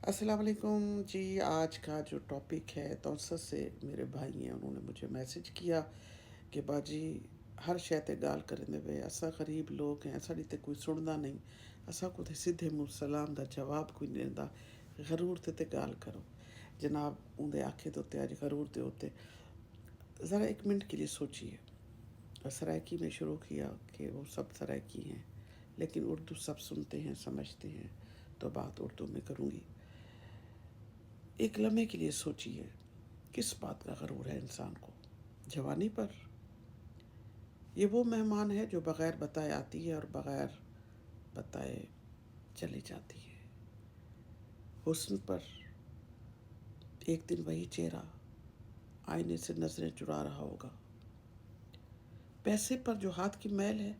السلام علیکم جی۔ آج کا جو ٹاپک ہے توسط سے میرے بھائی ہیں، انہوں نے مجھے میسج کیا کہ باجی ہر شے تے گال کرندے وے اسا غریب لوگ ہیں، ساڈی تے کوئی سندا نہیں، اسا کو تے سیدھے منہ سلام دا جواب کوئی نہیں دیندا، غرور تے گال کرو۔ جناب اندے آکھے تو تے اج غرور دے ہوتے ذرا ایک منٹ کے لیے سوچئے۔ سرائکی میں شروع کیا کہ وہ سب سرائکی ہیں، لیکن اردو سب سنتے ہیں، سمجھتے ہیں، تو بات اردو میں کروں گی۔ ایک لمحے کے لیے سوچئے، کس بات کا غرور ہے انسان کو؟ جوانی پر؟ یہ وہ مہمان ہے جو بغیر بتائے آتی ہے اور بغیر بتائے چلی جاتی ہے۔ حسن پر؟ ایک دن وہی چہرہ آئینے سے نظریں چرا رہا ہوگا۔ پیسے پر جو ہاتھ کی میل ہے،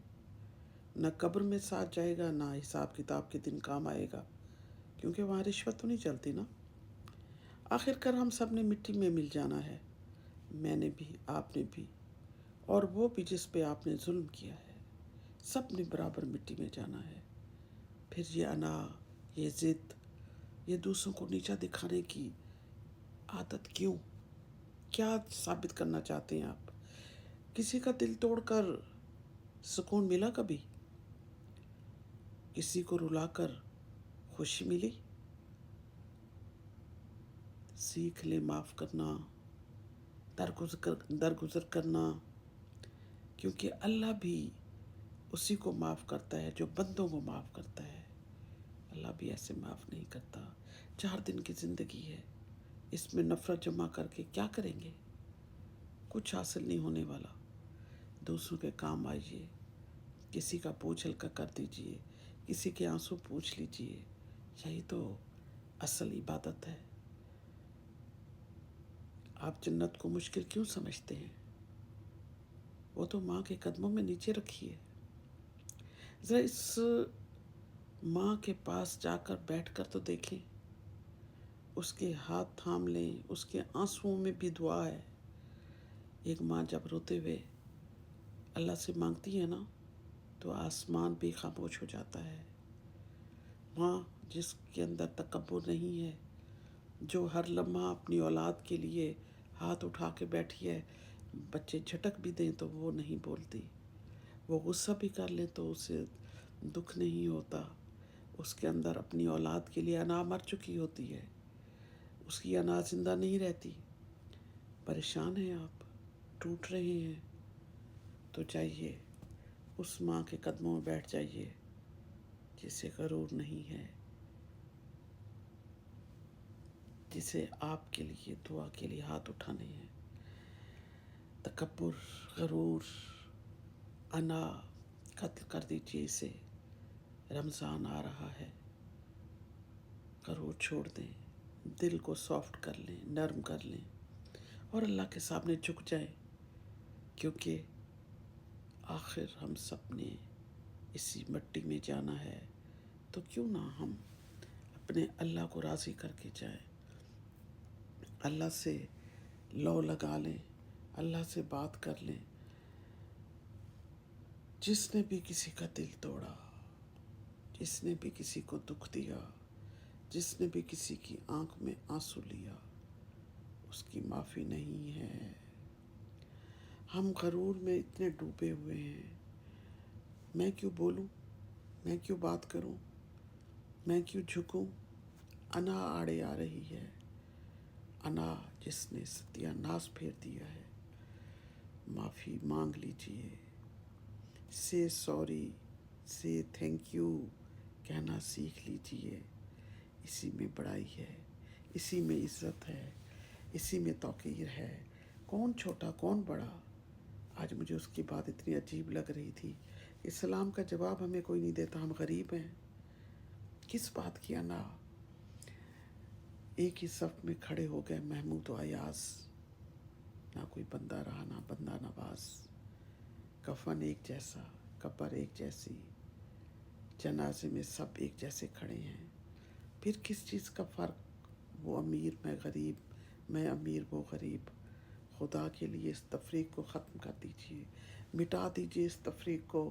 نہ قبر میں ساتھ جائے گا، نہ حساب کتاب کے دن کام آئے گا، کیونکہ وہاں رشوت تو نہیں چلتی نا۔ آخر کار ہم سب نے مٹی میں مل جانا ہے، میں نے بھی، آپ نے بھی، اور وہ بھی جس پہ آپ نے ظلم کیا ہے۔ سب نے برابر مٹی میں جانا ہے۔ پھر یہ انا، یہ ضد، یہ دوسروں کو نیچا دکھانے کی عادت کیوں؟ کیا ثابت کرنا چاہتے ہیں آپ؟ کسی کا دل توڑ کر سکون ملا کبھی؟ کسی کو رلا کر خوشی ملی؟ سیکھ لے معاف کرنا، درگزر کرنا، کیونکہ اللہ بھی اسی کو معاف کرتا ہے جو بندوں کو معاف کرتا ہے۔ اللہ بھی ایسے معاف نہیں کرتا۔ 4 دن کی زندگی ہے، اس میں نفرت جمع کر کے کیا کریں گے؟ کچھ حاصل نہیں ہونے والا۔ دوسروں کے کام آئیے، کسی کا بوجھ ہلکا کر دیجئے، کسی کے آنسو پوچھ لیجئے، یہی تو اصل عبادت ہے۔ آپ جنت کو مشکل کیوں سمجھتے ہیں؟ وہ تو ماں کے قدموں میں نیچے رکھی ہے۔ ذرا اس ماں کے پاس جا کر بیٹھ کر تو دیکھیں، اس کے ہاتھ تھام لیں، اس کے آنسوؤں میں بھی دعا ہے۔ ایک ماں جب روتے ہوئے اللہ سے مانگتی ہے نا، تو آسمان بھی خاموش ہو جاتا ہے۔ ماں جس کے اندر تکبر نہیں ہے، جو ہر لمحہ اپنی اولاد کے لیے ہاتھ اٹھا کے بیٹھی ہے، بچے جھٹک بھی دیں تو وہ نہیں بولتی، وہ غصہ بھی کر لیں تو اسے دکھ نہیں ہوتا۔ اس کے اندر اپنی اولاد کے لیے انا مر چکی ہوتی ہے، اس کی انا زندہ نہیں رہتی۔ پریشان ہیں آپ، ٹوٹ رہے ہیں، تو جائیے اس ماں کے قدموں میں بیٹھ جائیے جسے غرور نہیں ہے، جسے آپ کے لیے دعا کے لیے ہاتھ اٹھانے ہیں۔ تکبر، غرور، انا قتل کر دیجیے اسے۔ رمضان آ رہا ہے، غرور چھوڑ دیں، دل کو سافٹ کر لیں، نرم کر لیں، اور اللہ کے سامنے جھک جائیں، کیونکہ آخر ہم سب نے اسی مٹی میں جانا ہے۔ تو کیوں نہ ہم اپنے اللہ کو راضی کر کے جائیں، اللہ سے لو لگا لیں، اللہ سے بات کر لیں۔ جس نے بھی کسی کا دل توڑا، جس نے بھی کسی کو دکھ دیا، جس نے بھی کسی کی آنکھ میں آنسو لیا، اس کی معافی نہیں ہے۔ ہم غرور میں اتنے ڈوبے ہوئے ہیں، میں کیوں بولوں، میں کیوں بات کروں، میں کیوں جھکوں؟ انا آڑے آ رہی ہے، انا جس نے ستیہ ناش پھیر دیا ہے۔ معافی مانگ لیجئے، سے سوری، سے تھینک یو کہنا سیکھ لیجئے۔ اسی میں بڑائی ہے، اسی میں عزت ہے، اسی میں توقیر ہے۔ کون چھوٹا کون بڑا؟ آج مجھے اس کی بات اتنی عجیب لگ رہی تھی۔ اسلام کا جواب ہمیں کوئی نہیں دیتا، ہم غریب ہیں، کس بات کی انا؟ ایک ہی صف میں کھڑے ہو گئے محمود و ایاز، نہ کوئی بندہ رہا نہ بندہ نواز۔ کفن ایک جیسا، قبر ایک جیسی، جنازے میں سب ایک جیسے کھڑے ہیں، پھر کس چیز کا فرق؟ وہ امیر میں غریب، میں امیر وہ غریب۔ خدا کے لیے اس تفریق کو ختم کر دیجئے، مٹا دیجئے اس تفریق کو۔